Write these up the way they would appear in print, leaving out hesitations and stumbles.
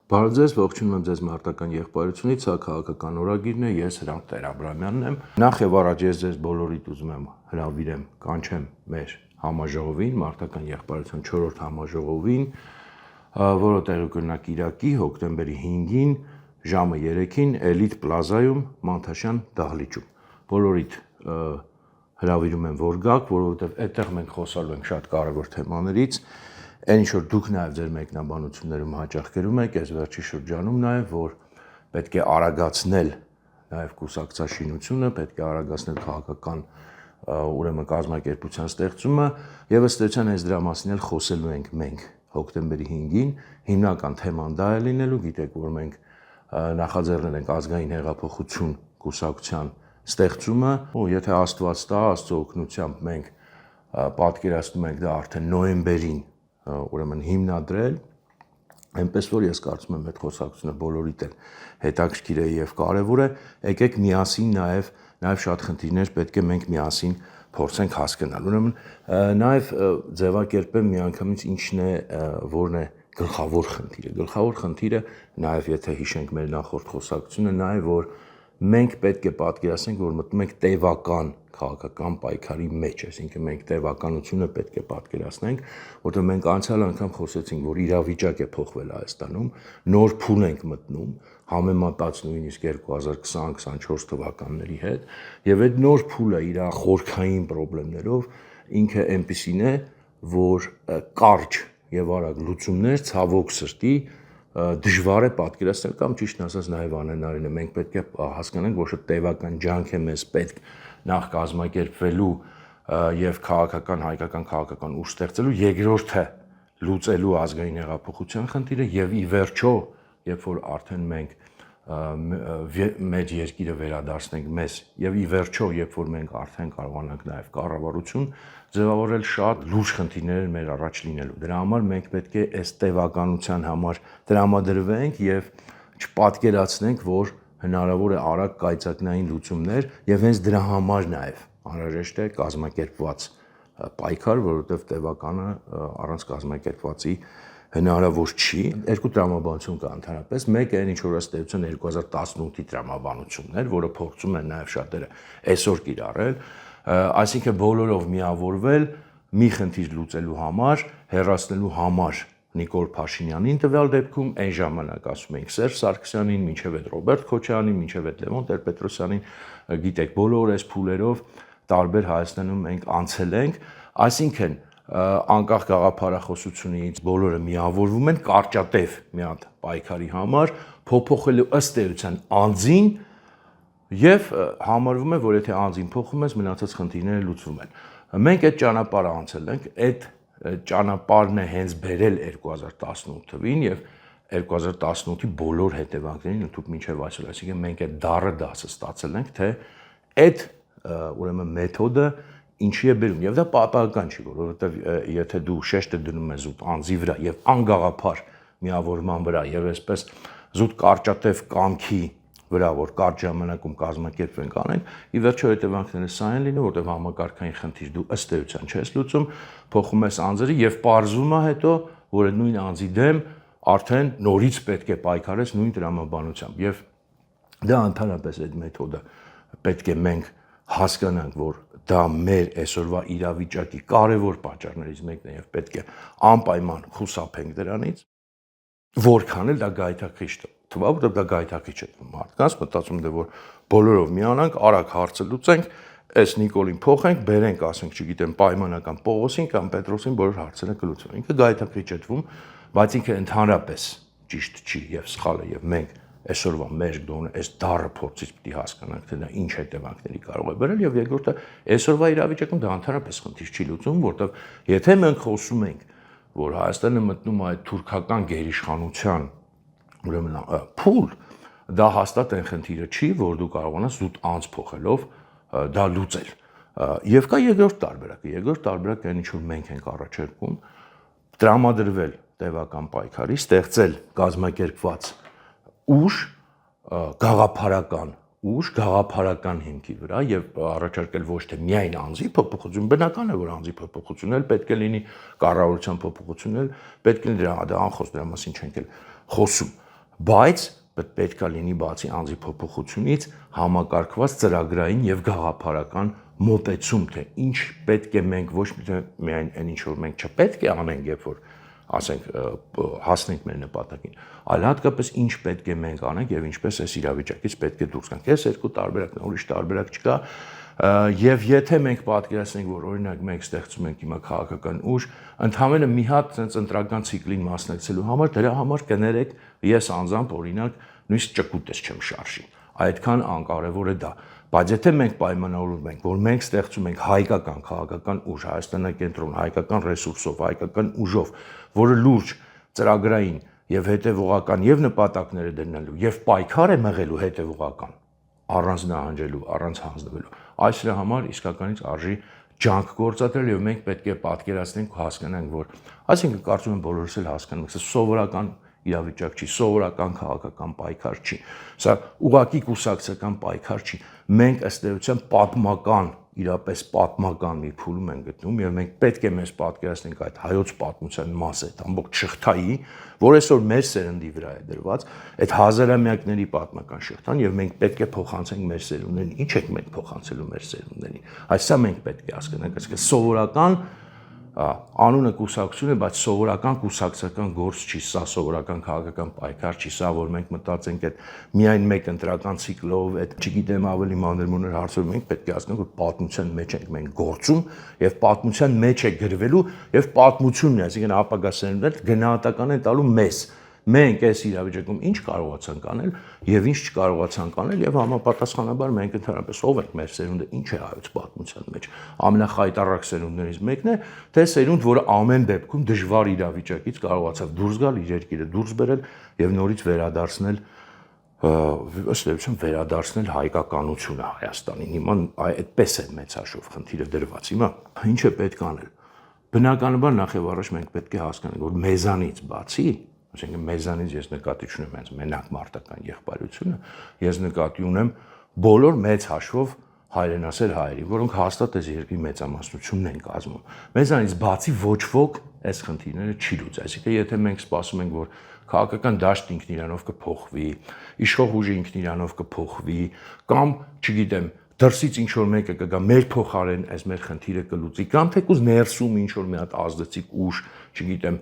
Բարև ձեզ, ողջունում եմ ձեզ մարտական եղբայրությունից, սա քաղաքական օրագիրն է, ես Հրանտ Տեր-Աբրամյանն եմ։ Նախ եւ առաջ ես ձեզ բոլորիդ ուզում եմ հրավիրեմ, կանչեմ մեր համաժողովին, մարտական եղբայրության 4-րդ համաժողովին, որը տեղի կունենա Կիրակի հոկտեմբերի 5-ին ժամը 3-ին Էլիտ Պլազայում Մանթաշյան դահլիճում։ Բոլորիդ հրավիրում եմ, որ գաք, որովհետեւ այդտեղ մենք խոսալու ենք շատ կարևոր թեմաներից։ Այն ինչ որ դուք նաև ձեր մեկնաբանություններում հաճախ գրում եք, այս վերջի շրջանում նաև, որ պետք է արագացնել նաև կուսակցաշինությունը, պետք է արագացնել քաղաքական ուրեմն կազմակերպության ստեղծումը, եւ ըստ էության այս դրա մասին էլ խոսելու ենք մենք հոկտեմբերի 5-ին, հիմնական թեման դա է լինելու, գիտեք, որ մենք նախաձեռնել ենք ազգային հեղափոխություն կուսակցության ստեղծումը, ու եթե Աստված տա, Աստծո օգնությամբ մենք պատկերացնում ենք դա արդեն նոյեմբերին ուրեմն հիմնադրել, այնպես որ ես կարծում եմ այդ խոսակցությունը բոլորիդ էլ հետաքրքիր է եւ կարեւոր է, եկեք միասին նաեւ շատ խնդիրներ պետք է մենք միասին փորձենք հասկանալ։ Ուրեմն նաեւ ձևակերպեմ միանգամից ինչն է, որն է գլխավոր խնդիրը։ Գլխավոր խնդիրը նաեւ եթե հիշենք մեր նախորդ խոսակցությունը, նա է, որ մենք պետք է պատկերացնենք, որ մտնում ենք տևական քաղաքական պայքարի մեջ, այսինքն մենք տևականությունը պետք է պատկերացնենք, որտեղ մենք անցյալ անգամ խոսեցինք, որ իրավիճակ է փոխվել Հայաստանում, նոր փուլ ենք մտնում, համեմատած նույնիսկ 2020-24 թվականների հետ, եւ այդ նոր փուլը իր խորքային խնդիրներով ինքը այնպիսին է, որ կարճ եւ արագ լուծումներ ցավոք սրտի դժվար է պատկերացնել կամ ճիշտն ասած նաև անհնարին է։ Մենք պետք է հասկանանք, որ տևական ջանք է մեզ պետք նախ կազմակերպվելու եւ հայկական քաղաքական ուժ ստեղծելու, երկրորդը լուծելու ազգային հեղափոխության խնդիրը եւ ի վերջո, երբ որ արդեն մենք մեր երկիրը վերադարձնենք մեզ եւ ի վերջո, երբ որ մենք արդեն կարողանանք նաեւ կառավարություն ձևավորել, շատ լուրջ խնդիրներ են մեր առաջ լինելու։ Դրա համար մենք պետք է այս տևականության համար տրամադրվենք եւ չպատկերացնենք, որ հնարավոր է արագ կայծակնային լուծումներ եւ հենց դրա համար նաեւ անհրաժեշտ է կազմակերպված պայքար, որովհետեւ տևականը առանց կազմակերպվածի հնարավոր չի։ Երկու տրամաբանություն կա ընդհանրապես, մեկը այն ինչ որ ըստ էության 2018-ի տրամաբանությունն էր, որը փորձում են նաև շատերը այսօր կիրառել, այսինքն բոլորով միավորվել մի խնդիր լուծելու համար, հեռացնելու համար Նիկոլ Փաշինյանին տվյալ դեպքում այն ժամանակ ասում էինք Սերժ Սարգսյանին, մինչև այդ Ռոբերտ Քոչարյանին, մինչև այդ Լևոն Տեր-Պետրոսյանին, գիտեք, բոլոր այս փուլերով տարբեր Հայաստանում մենք անցել ենք, այսինքն անկախ գաղափարախոսությունից բոլորը միավորվում են կարճատև մի հատ պայքարի համար, փոփոխելու ըստ էության անձին եւ համարվում է, որ եթե անձին փոխում ես, մնացած խնդիրները լուծվում են։ Մենք այդ ճանապարհը անցել ենք, այդ ճանապարհն է հենց բերել 2018 թվին եւ 2018-ի բոլոր հետևանքներին ընդհանուր մինչեւ այսօր, այսինքն մենք այդ դառը դասը ստացել ենք, թե այդ ուրեմն մեթոդը ինչի է բերում եւ դա պատահական չի, որովհետեւ եթե դու շեշտը դնում ես զուտ անձի վրա եւ անգաղափար միավորման վրա եւ այսպես զուտ կարճատև կամքի վրա, որ կարճ ժամանակում կազմակերպվենք անեն, ի վերջո հետևանքները սա են լինում, որտեղ համակարգային խնդիր դու ըստ էության չես լուծում, փոխում ես անձերը եւ պարզվում է հետո, որ այդ նույն անձի դեմ արդեն նորից պետք է պայքարես նույն տրամաբանությամբ եւ դա ընդհանրապես այդ մեթոդը պետք է մենք հասկանանք, որ դա մեր այսօրվա իրավիճակի կարևոր պատճառներից մեկն է եւ պետք է անպայման խուսափենք դրանից, որքան էլ դա գայթակղիչ թվա, որտեղ դա գայթակղիչ է մարդկանց, մտածում դե որ բոլորով միանանք, արագ հարցը լուծենք, այս Նիկոլին փոխենք, բերենք, ասենք, չգիտեմ, պայմանական Պողոսին կամ Պետրոսին բոլոր հարցերը կլուծվեն։ Ինքը գայթակղիչ է թվում, բայց ինքը ընդհանրապես ճիշտ չի եւ սխալ է եւ մենք այսօրվա մեր դոնը այս դառը փորձից պիտի հասկանանք, թե դա ինչ հետևանքների կարող է բերել եւ երկրորդը այսօրվա իրավիճակում դա ընդհանրապես խնդիր չի լուծում, որտեղ եթե մենք խոսում ենք, որ Հայաստանը մտնում է այդ թուրքական գերիշխանության ուրեմն փուլ, դա հաստատ այն խնդիրը չի, որ դու կարողանաս զուտ անձ փոխելով դա լուծել։ Եվ կա երկրորդ տարբերակը, այն ինչ որ մենք ենք առաջարկում, տրամադրվել տևական պայքարի, ստեղծել կազմակերպված ուժ, գաղափարական ուժ, գաղափարական հիմքի վրա եւ առաջարկել ոչ թե միայն անձի փոփոխություն, բնական է որ անձի փոփոխություն էլ պետք է լինի, կառավարության փոփոխություն էլ պետք է լինի, դա անխոս դրա մասին չենք էլ խոսում, բայց պետք է լինի բացի անձի փոփոխությունից համակարգված ծրագրային եւ գաղափարական մոտեցում, թե ինչ պետք է մենք ոչ միայն այն ինչ որ մենք չպետք է անենք, երբ որ ասենք հասնենք մեր նպատակին, այլ հատկապես ինչ պետք է մենք անենք եւ ինչպես այս իրավիճակից պետք է դուրս գանք։ Այս երկու տարբերակն ուրիշ տարբերակ չկա։ Եվ եթե մենք պատկերացնենք, որ օրինակ մենք ստեղծում ենք հիմա քաղաքական ուժ, ընդհանրապես մի հատ sense ընտրական ցիկլին մասնակցելու համար դրա համար կներեք ես անձամբ օրինակ նույնիսկ ճկուտես չեմ շարժի։ Այդքան անկարևոր է դա։ Բայց եթե մենք պայմանավորվում ենք, որ մենք ստեղծում ենք հայկական քաղաքական ուժ, Հայաստանակենտրոն, հայկական ռեսուրսով, հայկական ուժով, որը լուրջ, ծրագրային եւ հետեւողական եւ նպատակները դնելու եւ պայքար է մղելու հետեւողական, առանց նահանջելու, առանց հանձնվելու, այս դրա համար իսկականից արժի ջանք գործադրել եւ մենք պետք է պատկերացնենք ու հասկանանք, որ այսինքն կարծում եմ բոլորս էլ հասկանում ենք, սա սովորական իրավիճակ չի, սովորական քաղաքական պայքար չի, սա ուղղակի կուսակցական պայքար չի, մենք ըստ էության պատմական, իրապես պատմական մի փուլում ենք գտնում եւ մենք պետք է մեզ պատկերացնենք այդ հայոց պատմության մասը, այդ ամբողջ շղթայի, որ այսօր մեր սերնդի վրա է դրված, այդ հազարամյակների պատմական շղթան եւ մենք պետք է փոխանցենք մեր սերունդներին, ինչ ենք մենք փոխանցելու մեր սերունդներին, այսա մենք պետք է հասկանանք, այսինքն սովորական անունը կուսակցություն է, բայց սովորական կուսակցական գործ չի, սա սովորական քաղաքական պայքար չի, սա որ մենք մտածենք այդ միայն մեկ ընտրական ցիկլով, այդ չգիտեմ ավելի մանր-մունր հարցով մենք պետք է հասկանանք, որ պատմության մեջ ենք մենք գործում եւ պատմության մեջ է գրվելու եւ պատմությունն է, այսինքն ապագա սերունդներ գնահատական են տալու մեզ։ Մենք այս իրավիճակում ինչ կարողացանք անել եւ ինչ չկարողացանք անել եւ համապատասխանաբար մենք ընդհանրապես ով ենք մեր սերունդը ինչ է հայոց պատմության մեջ ամենախայտառակ սերունդներից մեկն է թե սերունդ որը ամեն դեպքում դժվար իրավիճակից կարողացավ դուրս գալ իր երկիրը դուրս բերել եւ նորից վերադարձնել ըստ էության վերադարձնել հայկականությունը Հայաստանին հիմա այդպես է մեծ հաշվով խնդիրը դրված հիմա ինչ է պետք անել բնականաբար նախ եւ առաջ մենք պետք է հասկանանք որ մեզանից բացի Այսինքն մեզանից ես նկատի չունեմ հենց մենակ մարտական եղբայրությունը, ես նկատի ունեմ բոլոր մեծ հաշվով հայրենասեր հայերի, որոնք հաստատ այս երկրի մեծամասնությունն են կազմում։ Մեզանից բացի ոչ ոք այս խնդիրները չի լուծի, այսինքն եթե մենք սպասում ենք, որ քաղաքական դաշտը ինքն իրանով կփոխվի, իշխող ուժը ինքն իրանով կփոխվի, կամ, չգիտեմ, դրսից ինչ որ մեկը կգա մեր փոխարեն այս մեր խնդիրը կլուծի, կամ թեկուզ ներսում ինչ որ մի հատ ազդեցիկ ուժ, չգիտեմ,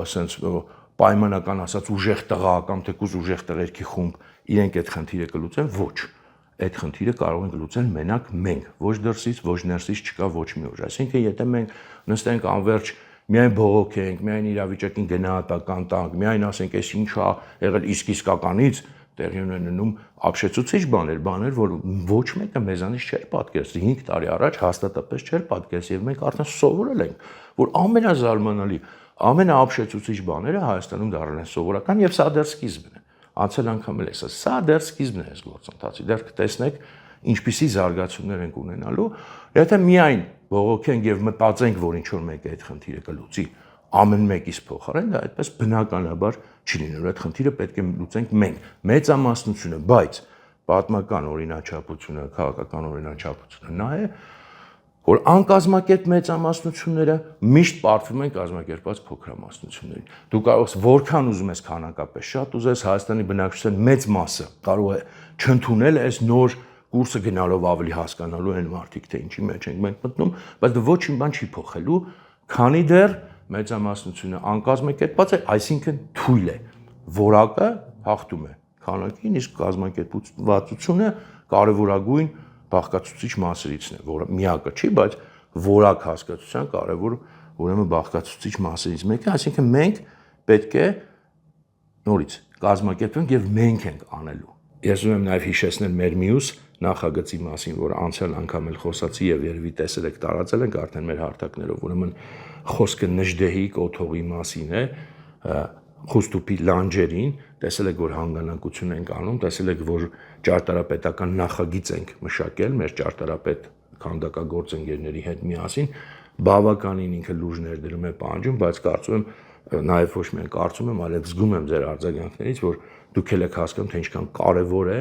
sense պայմանական ասած ուժեղ տղա կամ թեկուզ ուժեղ տղերքի խումբ իրենք այդ խնդիրը կլուծեն ոչ այդ խնդիրը կարող են լուծել մենակ մենք ոչ դրսից ոչ ներսից չկա ոչ մի ուժ այսինքն եթե մենք նստենք անverջ միայն բողոքենք միայն իրավիճակին գնահատական տանք միայն ասենք այս ինչա եղել իսկականից տեղի ունենում ապշեցուցիչ բաներ որ ոչ մեկը մեզանից չէր պատկերացրի 5 տարի առաջ հաստատապես չէր պատկերացրի եւ մենք արդեն սովորել ենք որ ամենազարմանալի ամենաապշեցուցիչ բաները Հայաստանում դառել են սովորական եւ սա դեռ սկիզբն է։ Անցել անգամ էլ սա դեռ սկիզբն է այս գործընթացի։ Դեռ կտեսնեք ինչպիսի զարգացումներ են ունենալու, եթե միայն բողոքենք եւ մտածենք, որ ինչ որ մեկը այդ խնդիրը կլուծի, ամեն մեկից փոխարեն դա այդպես բնականաբար չի լինելու։ Այդ խնդիրը պետք է լուծենք մենք, մեծամասնությունը, բայց պատմական օրինաչափությունը, քաղաքական օրինաչափությունը նա է որ անկազմակերպ մեծամասնությունները միշտ պարտվում են կազմակերպված փոքրամասնություններին։ Դու կարող ես որքան ուզում ես քանակապես շատ ուզես Հայաստանի բնակչության մեծ մասը կարող է չընդունել այս նոր կուրսը գնալով ավելի հասկանալու են մարդիկ թե ինչի մեջ ենք մենք մտնում, բայց դա ոչ մի բան չի փոխելու, քանի դեռ մեծամասնությունը անկազմակերպված է, այսինքն թույլ է։ Որակը հաղթում է քանակին, իսկ կազմակերպվածությունը կարևորագույն բաղկացուցիչ մասերիցն է, որը միակը չի, բայց որակ հասկացության կարևոր ուրեմն բաղկացուցիչ մասերից մեկը, այսինքն մենք պետք է նորից կազմակերպենք եւ մենք ենք անելու։ Ես ուզում եմ նաեւ հիշեցնել մեր մյուս նախագծի մասին, որ անցյալ անգամ էլ խոսացի եւ երևի տեսել եք տարածել ենք արդեն մեր հարթակներով, ուրեմն խոսքը Նժդեհի կոթողի մասին է, Խուստուփի լանջերին, տեսել եք, որ հանգանակություն ենք անում, տեսել եք, որ ճարտարապետական նախագիծ ենք մշակել, մեր ճարտարապետ քանդակագործ ընկերների հետ միասին, բավականին ինքը լուրջ ներդրում է պահանջում, բայց կարծում եմ, նաև ոչ միայն կարծում եմ, այլև զգում եմ ձեր արձագանքներից, որ դուք էլ եք հասկանում, թե ինչքան կարևոր է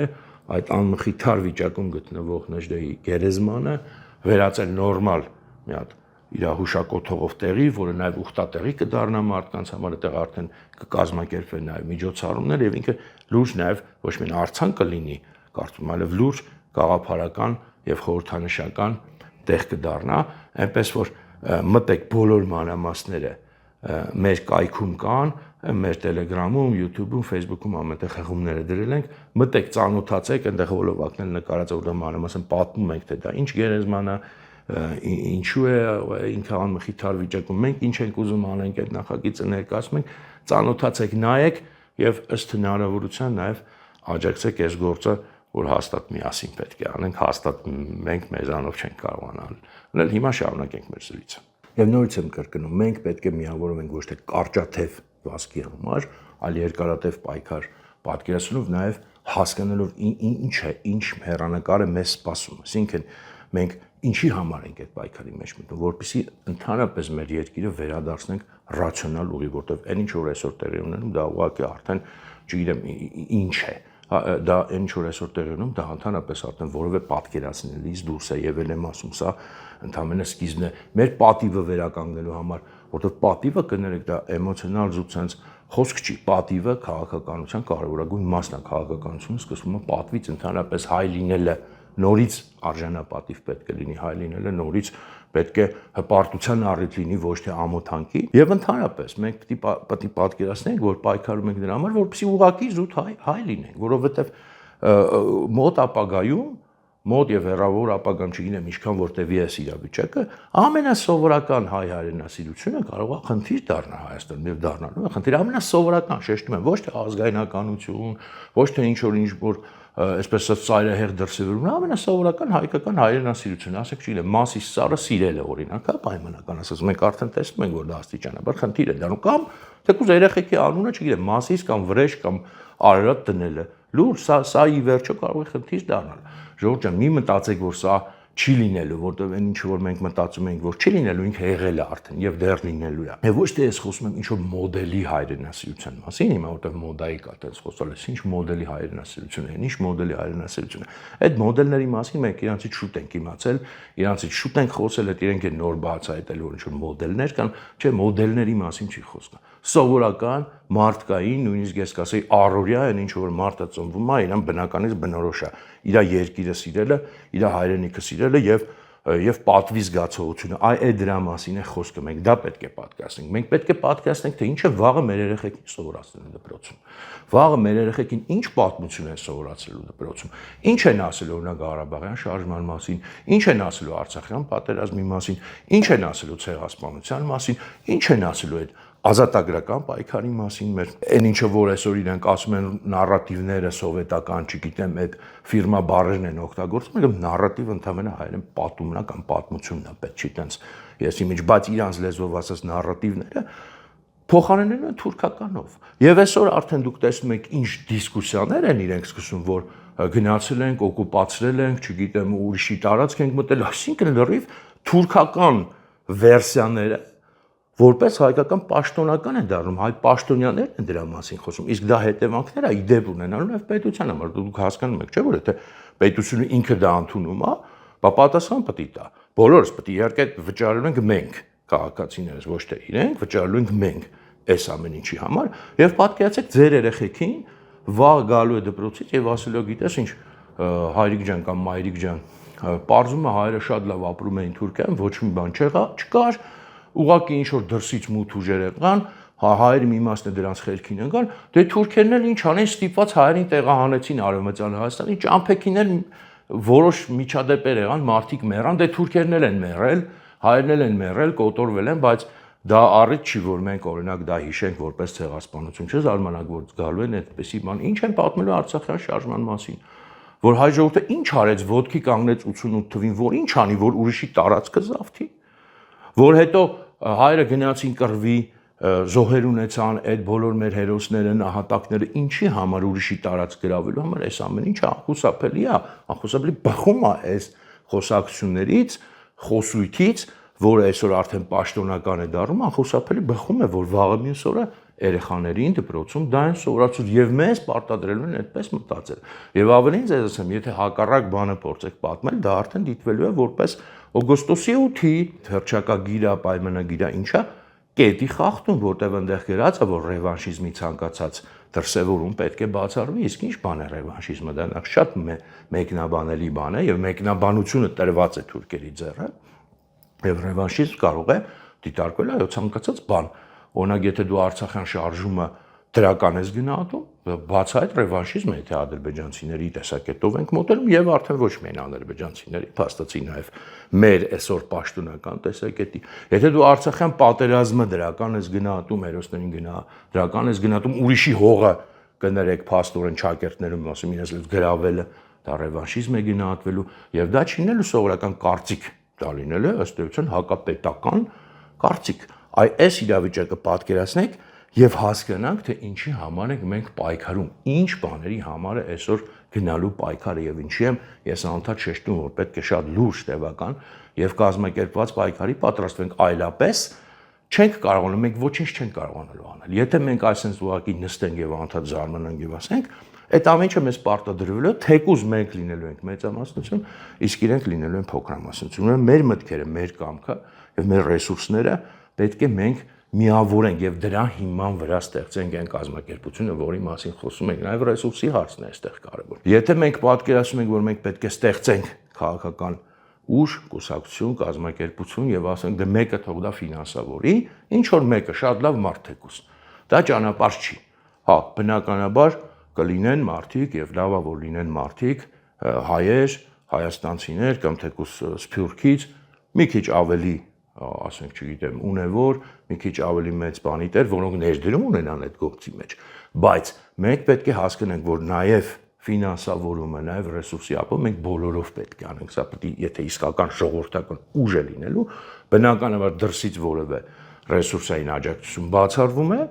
այդ անմխիթար վիճակում գտնվող Նժդեհի գերեզմանը վերածել նորմալ մի հատ իր հուշակոթողով տեղի, որը նաև ուխտատեղի կդառնա մարդկանց համար, այդտեղ արդեն կկազմակերպվեն նաև միջոցառումներ եւ ինքը լուրջ նաև ոչ միայն արձան կլինի, կարծում եմ, այլև լուրջ գաղափարական եւ խորհրդանշական տեղ կդառնա, այնպես որ մտեք բոլոր մանրամասները մեր կայքում կան, մեր Telegram-ում, YouTube-ում, Facebook-ում ամենտեղ հղումները դրել ենք, մտեք ծանոթացեք, այնտեղ հոլովակն էլ նկարած է, որտեղ մանրամասն պատմում ենք, թե դա ինչ գերեզման է, ինչու է ինքը անմխիթար վիճակում, մենք ինչ ենք ուզում անենք, այդ նախագիծը ներկայացնում ենք, ծանոթացեք, նայեք եւ ըստ հնարավորության նաեւ աջակցեք այս գործը, որ հաստատ միասին պետք է անենք, հաստատ մենք մեզանով չենք կարողանալ։ Ունել հիմա շարունակենք մեր զրույցը։ Եվ նորից եմ կրկնում, մենք պետք է միավորվենք ոչ թե կարճաթև վազքի համար, այլ երկարատև պայքար պատկերացնելով նաև հասկանալով ինչ է, ինչ հեռանկար է մեզ սպասում։ Այսինքն մենք ինչի համար ենք այդ պայքարի մեջ մտնում, որպեսզի ընդհանրապես մեր երկիրը վերադարձնենք ռացիոնալ ուղի, որտեղ այն ինչ որ այսօր տեղի ունենում, դա ուղղակի արդեն, չգիտեմ, ինչ է։ Դա ինչ որ այսօր տեղի ունենում, դա ընդհանրապես արդեն որևէ պատկերացնելիս դուրս է եւ եմ ասում, սա ընդհանրապես սկիզբն է մեր պատիվը վերականգնելու համար, որտեղ պատիվը կներեք դա էմոցիոնալ զուտ խոսք չի, պատիվը քաղաքականության կարևորագույն մասն է, քաղաքականությունը սկսվում է պատվից, ընդհանրապես հայ լինելը նորից արժանապատիվ պետք է լինի, հայ լինելը նորից պետք է հպարտության առիթ լինի, ոչ թե ամոթանքի, եւ ընդհանրապես մենք պետք է պատկերացնենք, որ պայքարում ենք դրա համար, որպեսզի ուղղակի զուտ հայ լինենք, որովհետեւ մոտ ապագայում մոտ եւ հեռավոր ապագամ չգիտեմ ինչքան որ տևի այս իրավիճակը, ամենասովորական հայ հայրենասիրությունը կարող է խնդիր դառնալ Հայաստանում եւ դառնալու է խնդիր ամենասովորական, շեշտում եմ, ոչ թե ազգայնականություն, ոչ թե ինչ որ այսպես ասած ծայրահեղ դրսևորում, ամենասովորական հայկական հայրենասիրություն, ասեք չգիտեմ, Մասիս սառը սիրելը օրինակ, հա, պայմանական ասած, մենք արդեն տեսնում ենք, որ դա աստիճանաբար խնդիր է դառնում, կամ թեկուզ երեխեքի անունը, չգիտեմ, Մասիս կամ Վրեժ կամ Արարատ դնելը, լուրջ, սա ի վերջո կարող է խնդիր դառնալ։ Ժողովուրդ ջան, մի մտածեք, որ սա չի լինելու, որտեղ այն ինչ որ մենք մտածում ենք, որ չի լինելու, ինքը եղել է արդեն եւ դեռ լինելու է։ Եվ ոչ թե ես խոսում եմ ինչ որ մոդելի հայրենասիրության մասին, հիմա որտեղ մոդայի կա, այդպես խոսալ է, ինչ մոդելի հայրենասիրություն է, ինչ մոդելի հայրենասիրություն է։ Այդ մոդելների մասին մենք իրանցից շուտ ենք իմացել, իրանցից շուտ ենք խոսել, այդ իրենք են նոր բացահայտել, որ ինչ որ մոդելներ կան, չէ, մոդելների մասին չի խոսքը։ Սովորական մարդկային, նույնիսկ ես կասեի առօրյա այն ինչ որ մարդը ծնվում է, իրան բնականից բնորոշ է իր երկիրը սիրելը, իր հայրենիքը սիրելը եւ պատվի զգացողությունը, այդ դրա մասին է խոսքը, մենք դա պետք է պատկասենք։ Մենք պետք է պատկասենք, թե ինչը վաղը մեր երեխեքին սովորացնել դպրոցում։ Վաղը մեր երեխեքին ինչ պատմություն են սովորացնելու դպրոցում։ Ինչ են ասելու օրինակ Ղարաբաղյան շարժման մասին, ինչ են ասելու Արցախյան պատերազմի մասին, ինչ են ասելու ցեղասպանության մասին, ինչ են ասելու այդ ազատագրական պայքարի մասին, մեր այն ինչը որ այսօր իրենք ասում են նարատիվները սովետական, չգիտեմ, այդ ֆիրմա բառերն են օգտագործում, եկամ նարատիվ ընդհանրապես հայերեն պատումն է կամ պատմությունն է, պետք չի տենց ես իմիջ, բայց իրանց լեզվով ասած նարատիվները փոխարինելու են թուրքականով։ Եվ այսօր արդեն դուք տեսնում եք ինչ դիսկուսիաներ են իրենք սկսում, որ գնացել ենք, օկուպացրել ենք, չգիտեմ, ուրիշի տարածք ենք մտել, այսինքն լրիվ թուրքական վերսիաները որպես հայկական պաշտոնական է դառնում, հայ պաշտոնյաներն են դրա մասին խոսում, իսկ դա հետևանքներ է իդեպ ունենալու եւ պետության համար, դուք հասկանում եք, չէ՞ որ եթե պետությունը ինքը դա ընդունում է, բա պատասխան պետք է տա։ Բոլորս պետք է իհարկե վճարելու ենք մենք, քաղաքացիներս, ոչ թե իրենք, վճարելու ենք մենք այս ամեն ինչի համար եւ պատկերացեք ձեր երեխեքին վաղ գալու է դպրոցից եւ ասելու գիտես ինչ, հայրիկ ջան կամ մայրիկ ջան, պարզում է հայրը շատ լավ ապրում էին Թուրքիայում, ոչ մի բան չկար, ուղղակի ինչ որ դրսից մութ ուժեր եղան, հայերը մի մասն է դրանց խելքին ընկան, դե թուրքերն էլ ինչ անեն, ստիպված հայերին տեղահանեցին Արևմտյան Հայաստանի, ճամփեքին էլ որոշ միջադեպեր եղան, մարդիկ մեռան, դե թուրքերն էլ են մեռել, հայերն էլ են մեռել, կոտորվել են, բայց դա առիթ չի, որ մենք օրինակ դա հիշենք որպես ցեղասպանություն, չզարմանաք, որ գալու են այդպեսի բան, ինչ են պատմելու Արցախյան շարժման մասին, որ հայ ժողովուրդը ինչ արեց, ոտքի կանգնեց 88 թվին, որ ինչ անի, որ ուրիշի տարածքը զավթի, որ հետո հայրը գնացին կռվի, զոհեր ունեցան այդ բոլոր մեր հերոսները, նահատակները, ինչի համար ուրիշի տարածք գրավելու համար, այս ամեն ինչը անխուսափելի է, անխուսափելի բխում է այս խոսակցություններից, խոսույթից, որը այսօր արդեն պաշտոնական է դառնում, անխուսափելի բխում է, որ վաղը մյուս օրը երեխաներին դպրոցում դա են սովորացնում եւ մեզ պարտադրելու են այդպես մտածել։ Եվ ավելին ձեզ ասեմ, եթե հակառակ բանը փորձեք պատմել, դա արդեն դիտվելու է որպես օգոստոսի 8-ի հռչակագիրը, պայմանագիրը, ինչա կետի խախտում, որտեղ այնտեղ գրած է, որ ռևանշիզմի ցանկացած դրսևորում պետք է բացառվի, իսկ ինչ բան է ռևանշիզմը, դա նախ շատ մեկնաբանելի բան է եւ մեկնաբանությունը տրված է թուրքերի ձեռը եւ ռևանշիզմ կարող է դիտարկվել այո ցանկացած բան։ Օրինակ, եթե դու Արցախյան շարժումը դրական ես գնահատում, բացահայտ ռևանշիզմ է, եթե ադրբեջանցիների տեսակետով ենք մոտենում եւ արդեն ոչ միայն ադրբեջանցիների, փաստացի նաեւ մեր այսօր պաշտոնական տեսակետի։ Եթե դու Արցախյան պատերազմը դրական ես գնահատում, հերոսներին դրական ես գնահատում, ուրիշի հողը կներեք փաստորեն ճակերտներում ասում իրենց գրավելը, դա ռևանշիզմ է գնահատվելու եւ դա չի լինելու սովորական կարծիք, դա լինելու է ըստ էության հակապետական կարծիք։ Այս իրավիճակը պատկերացնեք եւ հասկանանք, թե ինչի համար ենք մենք պայքարում, ինչ բաների համար է այսօր գնալու պայքարը եւ ինչի եմ ես անդադ շեշտում, որ պետք է շատ լուրջ տևական եւ կազմակերպված պայքարի պատրաստվենք, այլապես չենք կարողանում, մենք ոչինչ չենք կարողանալու անել։ Եթե մենք այսպես ուղղակի նստենք եւ անդադ զարմանանք եւ ասենք, այդ ամեն ինչը մեզ պարտադրվելու է, թեկուզ մենք լինելու ենք մեծամասնություն, իսկ իրենք լինելու են փոքրամասնություն։ Ուրեմն մեր մտքերը, մեր կամքը եւ մեր ռեսուրսները պետք է մենք միավորենք եւ դրա հիման վրա ստեղծենք այն կազմակերպությունը, որի մասին խոսում ենք, նաեւ ռեսուրսի հարցն է այստեղ կարեւոր։ Եթե մենք պատկերացնում ենք, որ մենք պետք է ստեղծենք քաղաքական ուժ, կուսակցություն, կազմակերպություն եւ ասենք դե մեկը թող դա ֆինանսավորի, ինչ որ մեկը շատ լավ մարդ թեկուս։ Դա ճանապարհ չի։ Հա, բնականաբար կլինեն մարդիկ եւ լավա որ լինեն մարդիկ, հայեր, հայաստանցիներ կամ թեկուս Սփյուռքից մի քիչ ավելի ասենք, չգիտեմ, ունևոր, մի քիչ ավելի մեծ բանի տեր, որոնք ներդրում ունենան այդ գործի մեջ, բայց մենք պետք է հասկանանք, որ նաև ֆինանսավորումը, նաև ռեսուրսի ապը մենք բոլորով պետք է անենք, սա պետք է, եթե իսկական ժողովրդական ուժ է լինելու, բնականաբար դրսից որևէ ռեսուրսային աջակցություն բացառվում է,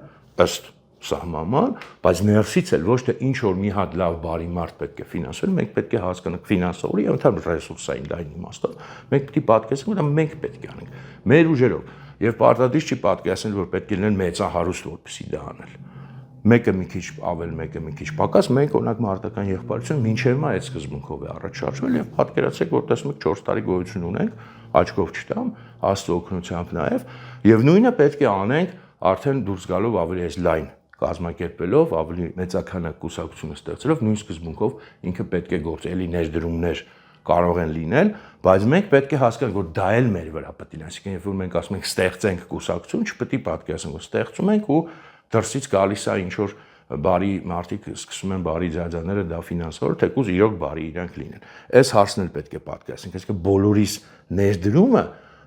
ըստ սահմանման, բայց ներսից էլ ոչ թե ինչ որ մի հատ լավ բարի մարդ պետք է ֆինանսել, մենք պետք է հասկանանք ֆինանսավորի եւ ընդհանուր ռեսուրսային լայն իմաստով, մենք պետք է պատկերացնենք, որ դա մենք պետք է անենք մեր ուժերով եւ պարտադիր չի պատկերացնել, որ պետք է լինեն մեծահարուստ, որպեսզի դա անել։ Մեկը մի քիչ ավել, մեկը մի քիչ պակաս, մենք օրինակ մարտական եղբայրություն մինչև մա այդ սկզբունքով է առաջ շարժվել եւ պատկերացրեք, որ տեսնում եք 4 տարի գոյություն ունենք, աչքով չտամ, Աստծո օգնությամբ նաեւ եւ նույնը պետք է անենք արդեն դուրս գալով ավելի այս լայն կազմակերպելով, ավելի մեծաքանակ կուսակցությունը ստեղծելով, նույն սկզբունքով ինքը պետք է գործելի ներդրումներ կարող են լինել, բայց մենք պետք է հասկանանք, որ դա էլ մեր վրա պետք է լինի, այսինքն երբ որ մենք ասում ենք ստեղծենք կուսակցություն, չպետք է պատկերացնենք, որ ստեղծում ենք ու դրսից գալիս է ինչ որ բարի մարդիկ սկսում են բարի ձայձաները դա ֆինանսավոր, թեկուզ իրոք բարի իրանք լինեն։ Այս հարցն էլ պետք է պատկերացնենք, այսինքն բոլորիս ներդրումը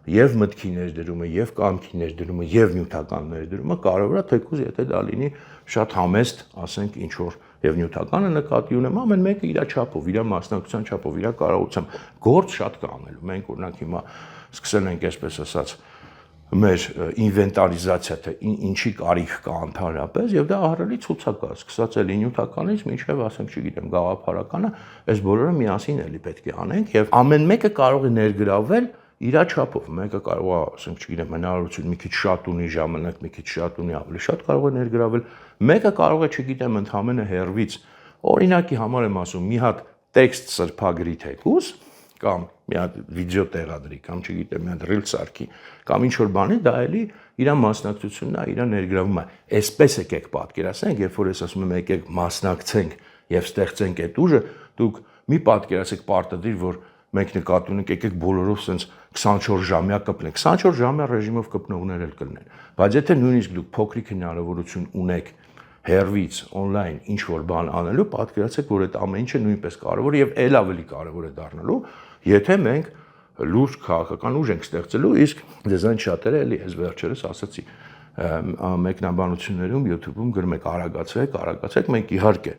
եւ մտքի ներդրումը, եւ կամքի ներդրումը, եւ նյութական ներդրումը կարևոր է, թեկուզ եթե դա լինի շատ համեստ, ասենք ինչ որ եւ նյութականը նկատի ունեմ, ամեն մեկը իր չափով, իր մասնակցության չափով, իր կարողությամբ գործ շատ կա անելու։ Մենք օրինակ հիմա սկսել ենք այսպես ասած մեր ինվենտարիզացիա, թե ինչի կարիք կա ընդհանրապես եւ դա ահռելի ցուցակ է, սկսած էլի նյութականից մինչեւ ասենք, չգիտեմ, գաղափարականը, այս բոլորը միասին էլի պետք է անենք եւ ամեն մեկը կարող է ներգրավել իր չափով, մեկը կարող է, ասենք, չգիտեմ, հնարավորություն մի քիչ շատ ունի ժամանակ, մի քիչ շատ ունի, ավելի շատ կարող է ներգրավել, մեկը կարող է, չգիտեմ, ընդհանրապես հերվից, օրինակի համար եմ ասում, մի հատ տեքստ սրբագրի թեկուս, կամ մի հատ վիդեո տեղադրի, կամ չգիտեմ, մի հատ ռիլ սարքի, կամ ինչ որ բանի, դա էլի իր մասնակցությունն է, իր ներգրավումը է։ Այսպես եկեք պատկերացնենք, երբ որ ես ասում եմ եկեք մասնակցենք եւ ստեղծենք այդ ուժը, դուք մի պատկերացեք պարտադիր, որ մենք նկատի ունենք, եկեք բոլորով sense 24 ժամյա կպնենք, 24 ժամյա ռեժիմով կպնողներ էլ կլինեն, բայց եթե նույնիսկ դուք փոքրիկ հնարավորություն ունեք հերվից, on-line ինչ որ բան անելու, պատկերացեք, որ այդ ամեն ինչը նույնպես կարևոր է եւ ել ավելի կարևոր է դառնալու, եթե մենք լուրջ քաղաքական ուժ ենք ստեղծելու, իսկ դեզայն շատերը էլի ես վերջերս ասացի մեկնաբանություններում YouTube-ում գրում եք արագացրեք, մենք իհարկե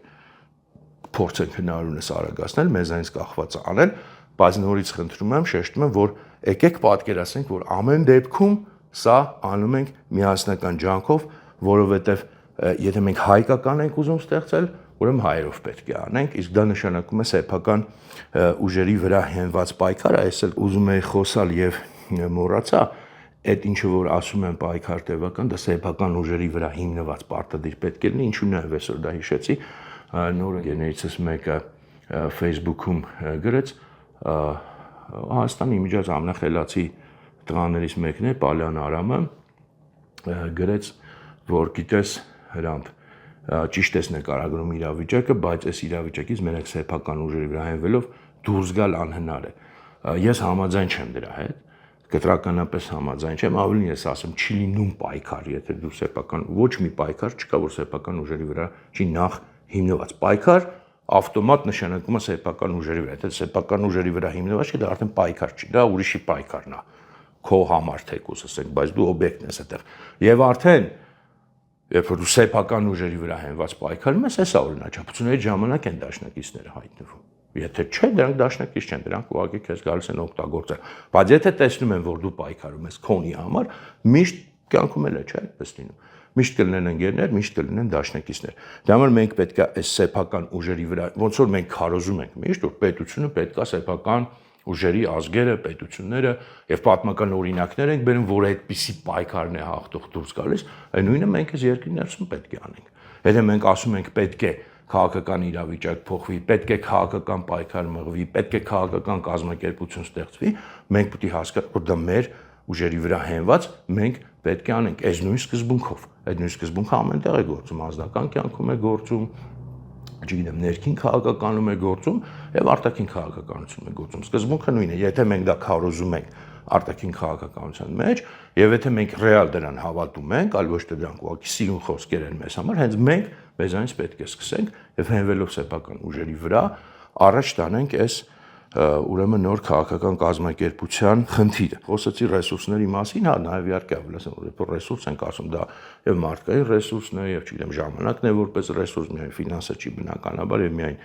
փորձենք հնարավորինս արագացնել, մեզանից կախված անել, բայց նորից խնդրում եմ, շեշտում եմ, որ եկեք պատկերացնենք, որ ամեն դեպքում սա անում ենք միասնական ջանքով, որովհետև եթե մենք հայկական ենք ուզում ստեղծել, ուրեմն հայերով պետք է անենք, իսկ դա նշանակում է սեփական ուժերի վրա հենված պայքար, այս էլ ուզում էի խոսալ եւ մոռացա, այդ ինչը որ ասում են պայքար տևական, դա սեփական ուժերի վրա հիմնված պարտադիր պետք է լինի, ինչու նաև այսօր դա հիշեցի, նոր ընկերներիցս մեկը Facebook-ում գրեց, Հայաստանի միջած ամենախելացի տղաներից մեկն է, Պալյան Արամը, գրեց, որ գիտես Հրանտ, ճիշտ ես նկարագրում իրավիճակը, բայց այս իրավիճակից մենակ սեփական ուժերի վրա հենվելով դուրս գալ անհնար է։ Ես համաձայն չեմ դրա հետ, կտրականապես համաձայն չեմ, ավելին ես ասեմ, չի լինում պայքար, եթե դու սեփական, ոչ մի պայքար չկա, որ սեփական ուժերի վրա չի նախ հիմնված։ Պայքար ավտոմատ նշանակում է սեփական ուժերի վրա, եթե սեփական ուժերի վրա հիմնված չի, դա արդեն պայքար չի, դա ուրիշի պայքարն է, քո համար թեկուզ ասենք, բայց դու օբյեկտն ես այդտեղ։ Եվ արդեն երբ որ դու սեփական ուժերի վրա հենված պայքարում ես, հեսա օրինաչափությունների ժամանակ են դաշնակիցները հայտնվում։ Եթե չէ, դրանք դաշնակից չեն, դրանք ուղղակի քեզ գալիս են օգտագործել։ Բայց եթե տեսնում են, որ դու պայքարում ես քոնի համար, միշտ կյանքում էլ է, չէ՞, այդպես լինում։ Միշտ կլինեն ընկերներ, միշտ կլինեն դաշնակիցներ։ Դա համար մենք պետք է այս սեփական ուժերի վրա, ոնց որ մենք քարոզում ենք միշտ, որ պետությունը պետք է սեփական ուժերի ազգերը, պետությունները եւ պատմական օրինակներ ենք բերում, որ այդպիսի պայքարն է հաղթող դուրս գալիս, այն նույնը մենք այս երկրի ներսում պետք է անենք։ Եթե մենք ասում ենք պետք է քաղաքական իրավիճակ փոխվի, պետք է քաղաքական պայքար մղվի, պետք է քաղաքական կազմակերպություն ստեղծվի, մենք պետք է հասկանանք, որ դա մեր ուժերի վրա հենված, մենք պետք է անենք այս նույն սկզբունքով։ Այդ նույն սկզբունքը ամենտեղ է գործում, անձնական կյանքում է գործում, չգիտեմ, ներքին քաղաքականում է գործում եւ արտաքին քաղաքականությունում է գործում։ Սկզբունքը նույնն է, եթե մենք դա քարոզում ենք արտաքին քաղաքականության մեջ եւ եթե մենք ռեալ դրան հավատում ենք, այլ ոչ թե դրանք ուղղակի սիրուն խոսքեր են մեզ համար, հենց մենք մեզանից պետք է սկսենք եւ հենվելով սեփական ուժերի վրա առաջ տանենք այս ուրեմն նոր քաղաքական կազմակերպության խնդիրը։ Խոսեցի ռեսուրսների մասին, հա, նաև իհարկե ավելացեմ, որ ռեսուրս ենք ասում, դա եւ մարդկային ռեսուրսն է, եւ չգիտեմ, ժամանակն է որպես ռեսուրս, միայն ֆինանսը չի բնականաբար եւ միայն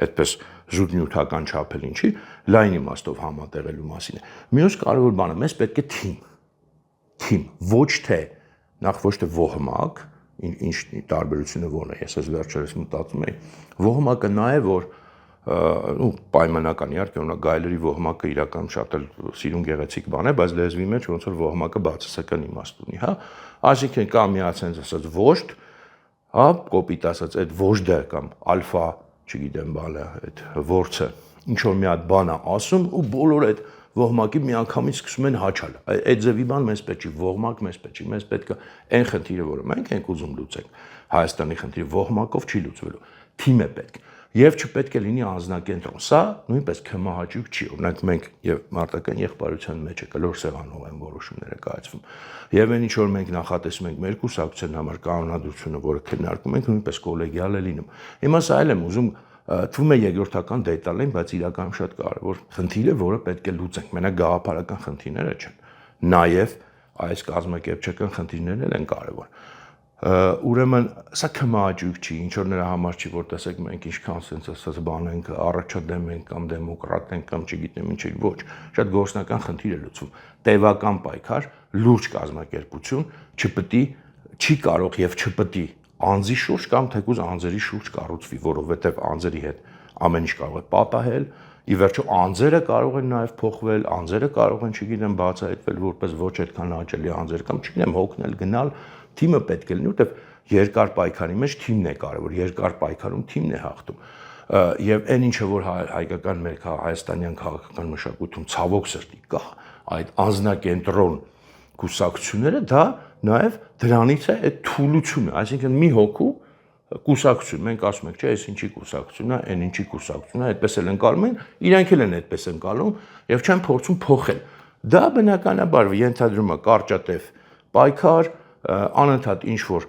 այդպես զուտ նյութական չափել ինչի, լայն իմաստով համատեղելու մասին է։ Մյուս կարևոր բանը, մեզ պետք է թիմ, ոչ թե նախ ոչ թե ոհմակ, ինչ տարբերությունը ո՞րն է, ես այս վերջերս մտածում եի, ոհմակը նա է, որ ու պայմանական իհարկե ունա գայլերի ոհմակը իրականում շատ էլ սիրուն գեղեցիկ բան է, բայց լեզվի մեջ ոնց որ ոհմակը բացասական իմաստ ունի, հա, այսինքն կա մի ասենց ասած ոժդ, հա, կոպիտ ասած այդ ոժդը կամ ալֆա, չգիտեմ, բանը, այդ որցը, ինչ որ մի հատ բան է ասում ու բոլոր այդ ոհմակի միանգամից սկսում են հաչալ։ Այդ ձևի բան մեզ պետք չի, ոհմակ մեզ պետք չի, մեզ պետք է այն խնդիրը, որը մենք ենք ուզում լուծենք, Հայաստանի խնդիրը ոհմակով չի լուծվելու, թիմ է պետք։ Եվ չպետք է լինի անձնակենտրոն։ Սա նույնպես քմահաճույք չի։ Օրինակ մենք եւ մարտական եղբայրության մեջ է կլոր սեղանով են որոշումները կայացվում։ Եվ այն ինչ որ մենք նախատեսում ենք մեր կուսակցության համար կանոնադրությունը, որը քննարկում ենք, նույնպես կոլեգիալ է լինում։ Հիմա սա էլ եմ ուզում թվում է երկրորդական դետալ են, բայց իրականում շատ կարևոր խնդիր է, որը պետք է լուծենք։ Մենակ գաղափարական խնդիրները չեն։ Նաեւ այս կազմակերպչական խնդիրներն են կարևոր։ Ուրեմն սա քմահաճույք չի, ինչ որ նրա համար չի, որ տեսեք մենք ինչքան sense ասած բան ենք, առաջադեմ ենք կամ դեմոկրատ ենք կամ չգիտեմ ինչ ենք, ոչ, շատ գործնական խնդիր է լուծվում։ Տևական պայքար, լուրջ կազմակերպություն չի կարող եւ չպետք է անձի շուրջ կամ թեկուզ անձերի շուրջ կառուցվի, որովհետեւ անձերի հետ ամեն ինչ կարող է պատահել, ի վերջո անձերը կարող են նաեւ փոխվել, անձերը կարող են, չգիտեմ, բացահայտվել որպես ոչ այդքան հաճելի անձեր կամ չգիտեմ, հոգնել, գնալ, թիմը պետք է լինի, որտեվ երկար պայքարի մեջ թիմն է կարևոր, երկար պայքարում թիմն է հաղթում։ Եվ այն ինչը որ հայկական մեր հայաստանյան քաղաքական մշակույթում ցավոք սրտի կա, այդ անձնակենտրոն կուսակցությունները, դա նաև դրանից է այդ թուլությունը, այսինքն մի հոգու կուսակցություն, մենք ասում ենք, չէ, այս ինչի կուսակցությունն է, այն ինչի կուսակցությունն է, այդպես էլ ընկալում են, իրանք էլ են այդպես ընկալում եւ չեն փորձում փոխել։ Դա բնականաբար ենթադրում է կարճատև պայքար, անընդհատ ինչ որ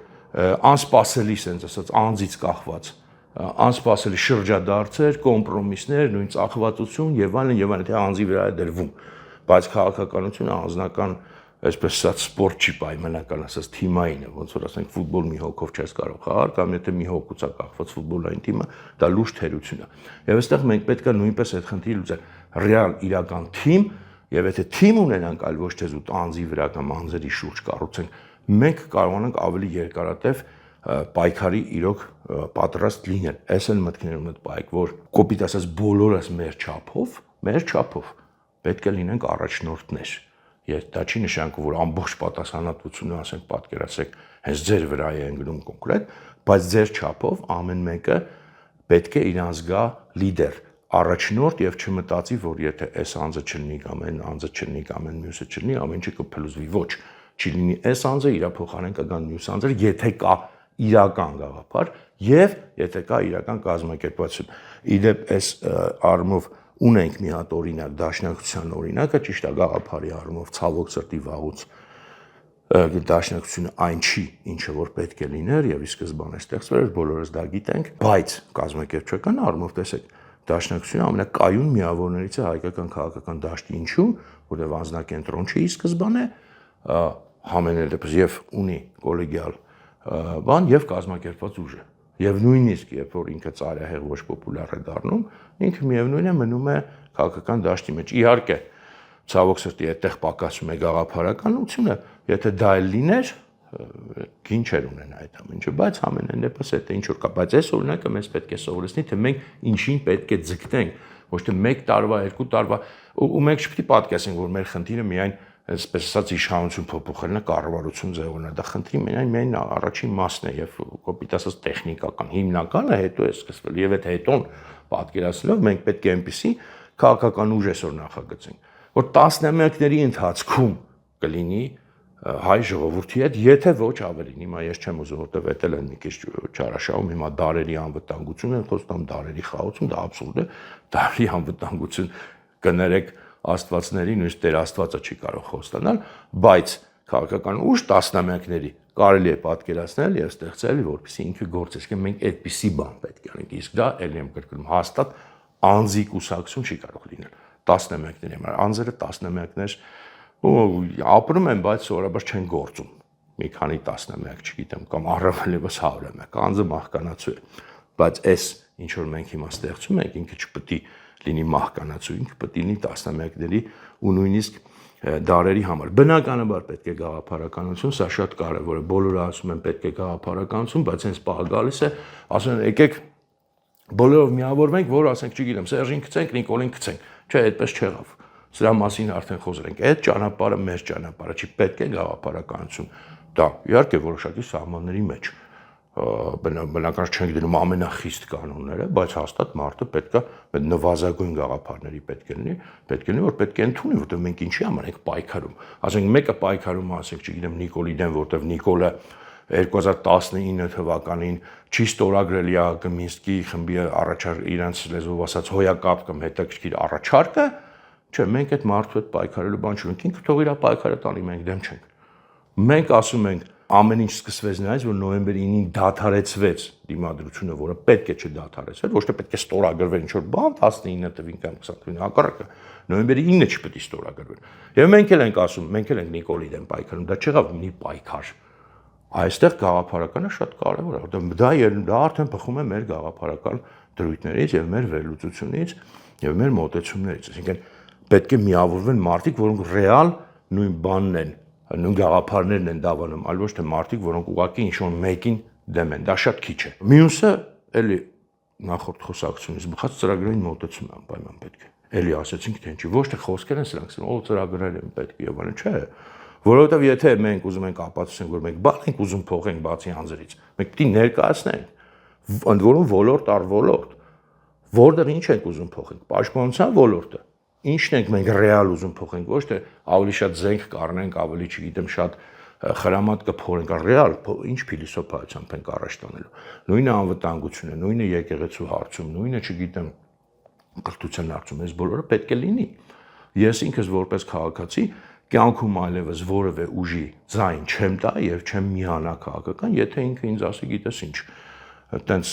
անսպասելի sense ասած անձից կախված անսպասելի շրջադարձեր, կոմպրոմիսներ, նույն ծախվածություն եւ այլն, թե անձի վրա է դրվում, բայց քաղաքականությունը անձնական այսպես ասած սպորտ չի պայմանական ասած թիմային է, ոնց որ ասենք ֆուտբոլ մի հոգով չես կարող խաղալ, կամ եթե մի հոգուց է կախված ֆուտբոլային թիմը, դա լուրջ թերություն է։ Եվ այստեղ մենք պետք է նույնպես այդ խնդիրը լուծել, ռեալ իրական թիմ, եւ եթե թիմ ունենանք, այլ ոչ թե զուտ անձի վրա կամ անձերի շուրջ կառուցենք, մենք կարողանանք ավելի երկարատև պայքարի իրոք պատրաստ լինել։ Այս են մտքներում այդ պայք, որ կոպիտ ասած բոլորս մեր չափով պետք է լինենք առաջնորդներ։ Դա չի նշանակում, որ ամբողջ պատասխանատվությունը, ասենք, պատկերացրեք, հենց ձեր վրա է ընկնում կոնկրետ, բայց ձեր չափով ամեն մեկը պետք է իրանց գա լիդեր, առաջնորդ եւ չմտածի, որ եթե այս անձը չլինի կամ այն անձը չլինի կամ այն մյուսը չլինի, ամեն ինչը կփլուզվի, ոչ, չի լինի այս անձը իր փոխարեն կգան մյուս անձը, եթե կա իրական գաղափար եւ եթե կա իրական կազմակերպվածություն։ Իդեպ այս առումով ունենք մի հատ օրինակ, դաշնակցության օրինակը, ճիշտ է, գաղափարի առումով ցավոք սրտի վաղուց դաշնակցությունը այն չի, ինչը որ պետք է լիներ եւ ի սկզբանե ստեղծվել, բոլորս դա գիտենք, բայց կազմակերպչական առումով տեսեք, դաշնակցությունը ամենակայուն միավորներից է հայկական քաղաքական դաշտի, ինչու, որտեղ անձնակենտրոն չի ի սկզբանե, համենայն դեպս եւ ունի կոլեգիալ բան եւ կազմակերպված ուժ է։ Եվ նույնիսկ երբ որ ինքը ծայրահեղ ոչ պոպուլյար է դառնում, ինքը միևնույն է մնում է քաղաքական դաշտի մեջ։ Իհարկե, ցավոք սրտի այդտեղ պակասում է գաղափարականությունը, եթե դա էլ լիներ, գին չէր ունենա այդ ամենը, բայց ամենայն դեպս դա ինչ որ կա, բայց այս օրինակը մեզ պետք է սովորեցնի, թե մենք ինչին պետք է ձգտենք, ոչ թե 1 տարվա, 2 տարվա, ու մենք չպետք է պատկերացնենք, որ մեր խնդիրը միայն այսպես ասած իշխանություն փոփոխելն է, կառավարություն ձևավորն է, դա խնդրի միայն առաջին մասն է եւ կոպիտ ասած տեխնիկական, հիմնականը հետո է սկսվել եւ այդ հետոն պատկերացնելով մենք պետք է այնպեսի քաղաքական ուժ այսօր նախագծենք, որ տասնամյակների ընթացքում կլինի հայ ժողովրդի հետ, եթե ոչ ավելին, հիմա ես չեմ ուզում, որտեվ էտել են մի քիչ չարաշահում, հիմա դարերի անվտանգություն են խոսում, դարերի խաղացում, դա աբսուրդ է, դարերի անվտանգություն կներեք Աստվածների, նույնիսկ Տեր Աստվածը չի կարող խոստանալ, բայց քաղաքական ուժ տասնամյակների կարելի է պատկերացնել եւ ստեղծել, որպեսզի ինքը գործի, մենք այդպիսի բան պետք է անենք, իսկ դա ելի եմ կրկնում, հաստատ անձի կուսակցություն չի կարող լինել տասնամյակների համար, անձերը տասնամյակներ ապրում են, բայց սովորաբար չեն գործում, մի քանի տասնամյակ, չգիտեմ, կամ առավելևս 100-ամյակ, անձը մահկանացու է, բայց այս ինչ որ մենք հիմա ստեղծում ենք, ինքը չպետք է լինի մահկանացու, ինքը պետք է լինի տասնամյակների ու նույնիսկ դարերի համար։ Բնականաբար պետք է գաղափարականություն, սա շատ կարևոր է, բոլորը ասում են պետք է գաղափարականություն, բայց հենց պահը գալիս է, ասում են եկեք բոլորով միավորվենք, որ ասենք, չգիտեմ, Սերժին գցենք, Նիկոլին գցենք, չէ, այդպես չեղավ։ Սրա մասին արդեն խոսել ենք, այդ ճանապարհը մեր ճանապարհը չի, պետք է գաղափարականություն։ Դա իհարկե որոշակի սահմանների մեջ բնականաբար չենք դնում ամենախիստ կանոնները, բայց հաստատ մարդը պետք է նվազագույն գաղափարների պետք է լինի, որ պետք է ընդունի, որտեղ մենք ինչի համար ենք պայքարում։ Ասենք մեկը պայքարում, ասենք, չգիտեմ, Նիկոլի դեմ, որտեղ Նիկոլը 2019 թվականին չի ստորագրել ԵԱՀԿ Մինսկի խմբի իրենց լեզվով ասած հոյակապ կամ հետաքրքիր առաջարկը, չէ, մենք այդ մարդու հետ պայքարելու բան չունենք, ինքը թող իր պայքարը տանի, մենք դեմ չենք։ Մենք ասում ենք ամեն ինչ սկսվեց նրանից, որ նոյեմբերի 9-ին դադարեցվեց դիմադրությունը, որը պետք է չդադարեցվեր, ոչ թե պետք է ստորագրվեր ինչ-որ բան 19 թվին կամ 20 թվին, հակառակը նոյեմբերի 9-ը չպետք է ստորագրվեր։ Եվ մենք էլ ենք ասում, մենք էլ ենք Նիկոլի դեմ պայքարում, դա չեղավ մի պայքար։ Այստեղ գաղափարականը շատ կարևոր է, որտեղ դա արդեն բխում է մեր գաղափարական դրույթներից եւ մեր վերլուծությունից եւ մեր մոտեցումներից, այսինքն պետք է միավորվեն մարդիկ, որոնք ռեալ նույն բանն են, նույն գաղափարներն են դավանում, այլ ոչ թե մարդիկ, որոնք ուղղակի ինչ-որ մեկին դեմ են, դա շատ քիչ է։ Մյուսը էլի նախորդ խոսակցությունից բխած ծրագրային մոտեցում անպայման պետք է։ Էլի ասացինք թե ինչի, ոչ թե խոսքեր են սրանք, ո ծրագրեր են պետք եւ այլն, չէ։ Որովհետեւ եթե մենք ուզում ենք ապացուցենք, որ մենք բան ենք ուզում փոխենք բացի անձերից, մենք պետք է ներկայացնենք, ընդ որում ոլորտ առ ոլորտ, որտեղ ինչ ենք ուզում փոխենք, պաշտպանության ոլորտը, ինչն ենք մենք ռեալ ուզում փոխենք, ոչ թե ավելի շատ զենք կառնենք, ավելի, չգիտեմ, շատ խրամատ կփորենք, ռեալ ինչ փիլիսոփայությամբ ենք առաջ տանելու։ Նույնը անվտանգությունը, նույնը եկեղեցու հարցում, նույնը, չգիտեմ, կրթության հարցում, այս բոլորը պետք է լինի։ Ես ինքս որպես քաղաքացի կյանքում այլևս որևէ ուժի ձայն չեմ տա եւ չեմ միանա քաղաքական, եթե ինքը ինձ ասի, գիտես ինչ, այտենց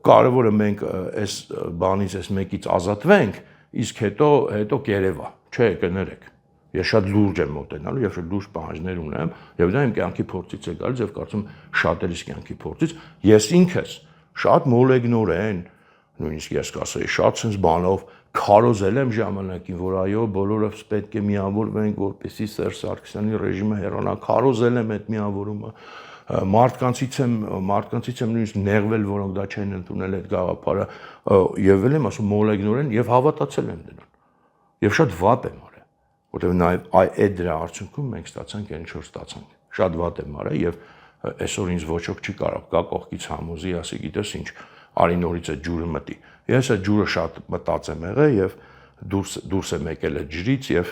կարևորը մենք այս բանից, այս մեկից ազատվենք, իսկ հետո կերևա, չէ, կներեք։ Ես շատ լուրջ եմ մոտենալու, ես շատ լուրջ պահանջներ ունեմ, եւ դա իմ կյանքի փորձից է գալիս եւ կարծում շատերիս կյանքի փորձից։ Ես ինքս շատ մոլեգնորեն, նույնիսկ ես կասեի, շատ sense բանով քարոզել եմ ժամանակին, որ այո, բոլորս պետք է միավորվենք, որպեսզի Սերժ Սարգսյանի ռեժիմը հեռանա, քարոզել եմ այդ միավորումը։ Մարդկանցից եմ նույնիսկ նեղվել, որոնք դա չեն ընդունել այդ գաղափարը, եւ էլ եմ ասում մոլեգնորեն եւ հավատացել եմ դրան։ Եվ շատ վատ եմ արել։ որտեղ նաև այդ դրա արդյունքում մենք ստացանք այն ինչ որ ստացանք։ Շատ վատ եմ արել եւ այսօր ինձ ոչ ոք չի կարող գա կողքից համոզի, ասի գիտես ինչ, արի նորից այդ ջուրը մտի։ Ես այդ ջուրը շատ մտած եմ եղել եւ դուրս եմ եկել այդ ջրից եւ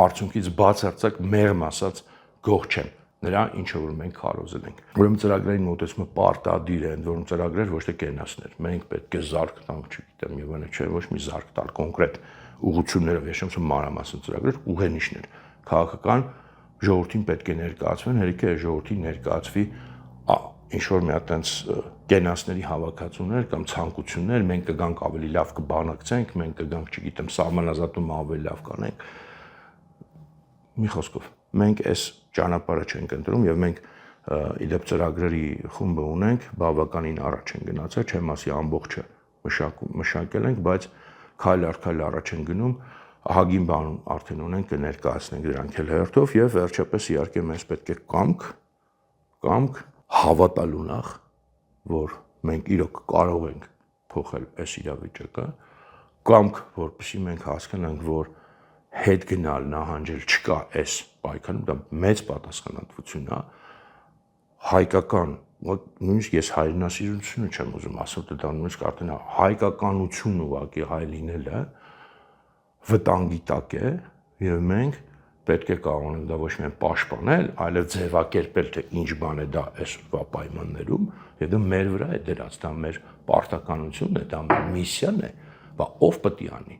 արդյունքից բացարձակ մեղմ ասած գող չեմ նրա ինչը որ մենք քարոզել ենք։ Ուրեմն ծրագրային մոտեցումը պարտադիր է, ընդ որում ծրագրեր ոչ թե կենասներ։ Մենք պետք է զարգ տանք, չգիտեմ, եւ այնը չէ, ոչ մի զարգ տալ կոնկրետ ուղղություններով, ես չեմ մանրամասն ծրագրեր, ուղենիշներ։ Քաղաքական ժողովրդին պետք է ներկայացվեն, հերիք է ժողովրդին ներկայացվի ինչ որ մի հատ այնց կենասների հավաքածուներ կամ ցանկություններ, մենք կգանք ավելի լավ կբանակցենք, մենք կգանք, չգիտեմ, սահմանազատում ավելի լավ կանենք։ Մի խոսքով, մենք այս ճանապարհը չենք ընտրում եւ մենք իդեպ ծրագրերի խումբը ունենք, բավականին առաջ են գնացել, չեմ ասի ամբողջը մշակել ենք, բայց քայլ առ քայլ առաջ են գնում, ահագին բան արդեն ունենք, կներկայացնենք դրանք էլ հերթով եւ վերջապես իհարկե մենք պետք է կամք հավատալու նախ, որ մենք իրոք կարող ենք փոխել այս իրավիճակը, կամք, որպեսզի մենք հասկանանք, որ հետ գնալ նահանջել չկա այս պայքարում, դա մեծ պատասխանատվություն է, հայկական, նույնիսկ ես հայրենասիրությունը չեմ ուզում ասել, դա նույնիսկ արդեն հայկականություն ուղղակի հայ լինելը վտանգի տակ է եւ մենք պետք է կարողանանք դա ոչ միայն պաշտպանել, այլև ձևակերպել, թե ինչ բան է դա այսօրվա պայմաններում, եւ դա մեր վրա է դրած, դա մեր պարտականությունն է, դա մեր միսիան է, բա ով պետք է անի։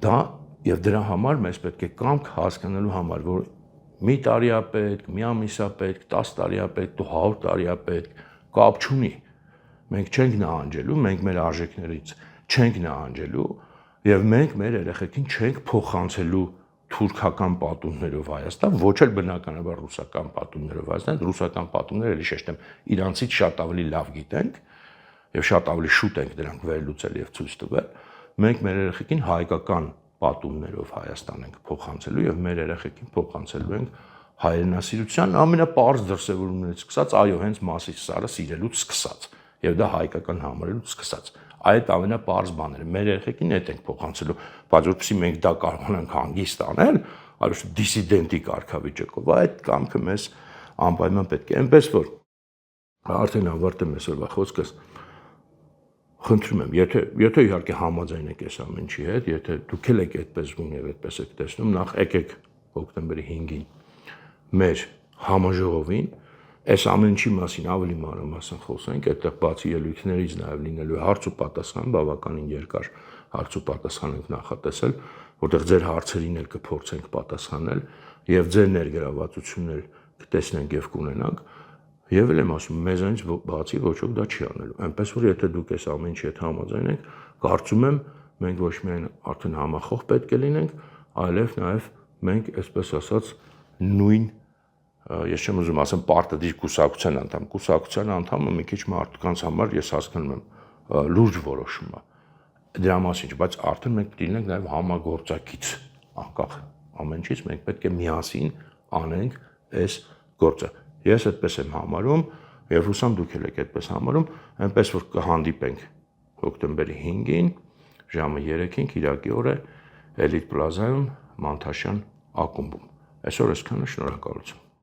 Դա եւ դրա համար մեզ պետք է կամք հասկանալու համար, որ մի տարի է պետք, մի ամիս է պետք, 10 տարի է պետք, 100 տարի է պետք, կապ չունի։ Մենք չենք նահանջելու, մենք մեր արժեքներից չենք նահանջելու եւ մենք մեր երեխեքին չենք փոխանցելու թուրքական պատումներով Հայաստան, ոչ էլ բնականաբար ռուսական պատումներով Հայաստան, ռուսական պատումները էլի շեշտեմ, իրանցից շատ ավելի լավ գիտենք եւ շատ ավելի շուտ ենք դրանք վերլուծել եւ ցույց տվել։ Մենք մեր երեխեքին հայկական պատումներով Հայաստան ենք փոխանցելու եւ մեր երեխեքին փոխանցելու ենք հայրենասիրության ամենապարզ դրսևորումներից սկսած, այո, հենց Մասիս Սարը սիրելուց սկսած եւ դա հայկական համարելուց սկսած։ Այդ ամենապարզ բաները մեր երեխեքին այդ ենք փոխանցելու, բայց որպեսզի մենք դա կարողանանք հանգիստ անել, այլ դիսիդենտի կարգավիճակով, այդ կամքը մեզ անպայման պետք է, այնպես որ արդեն ավարտեմ այսօրվա խոսքս, խնդրում եմ, եթե իհարկե համաձայն եք այս ամեն ինչի հետ, եթե դուք էլ եք այդպես զգում եւ այդպես եք տեսնում, նախ եկեք հոկտեմբերի 5-ին մեր համաժողովին այս ամեն ինչի մասին ավելի մանրամասն խոսենք, այդտեղ բացի ելույթներից նաև լինելու է հարց ու պատասխան, բավականին երկար հարց ու պատասխան ենք նախատեսել, որտեղ ձեր հարցերին էլ կփորձենք պատասխանել եւ ձեր ներգրավվածությունն էլ կտեսնենք եւ կունենանք, եւ էլ եմ ասում, մեզանից բացի ոչ ոք դա չի անելու։ Այնպես որ եթե դուք այս ամեն ինչի հետ համաձայն եք, կարծում եմ մենք ոչ միայն արդեն համախոհ պետք է լինենք, այլև նաև մենք, այսպես ասած, նույն ես չեմ ուզում ասեմ պարտադիր կուսակցության անդամը մի քիչ մարդկանց համար ես հասկանում եմ լուրջ որոշում է դրա մասին, բայց արդեն մենք պետք է լինենք նաև համագործակից, անկախ ամեն ինչից մենք պետք է միասին անենք այս գործը։ Ես այդպես եմ համարում եւ հուսամ դուք էլ եք այդպես համարում, այնպես որ կհանդիպենք հոկտեմբերի 5-ին ժամը 3-ին Կիրակի օրը Էլիտ Պլազայում Մանթաշյան ակումբում։ Այսօր այսքանը, շնորհակալություն։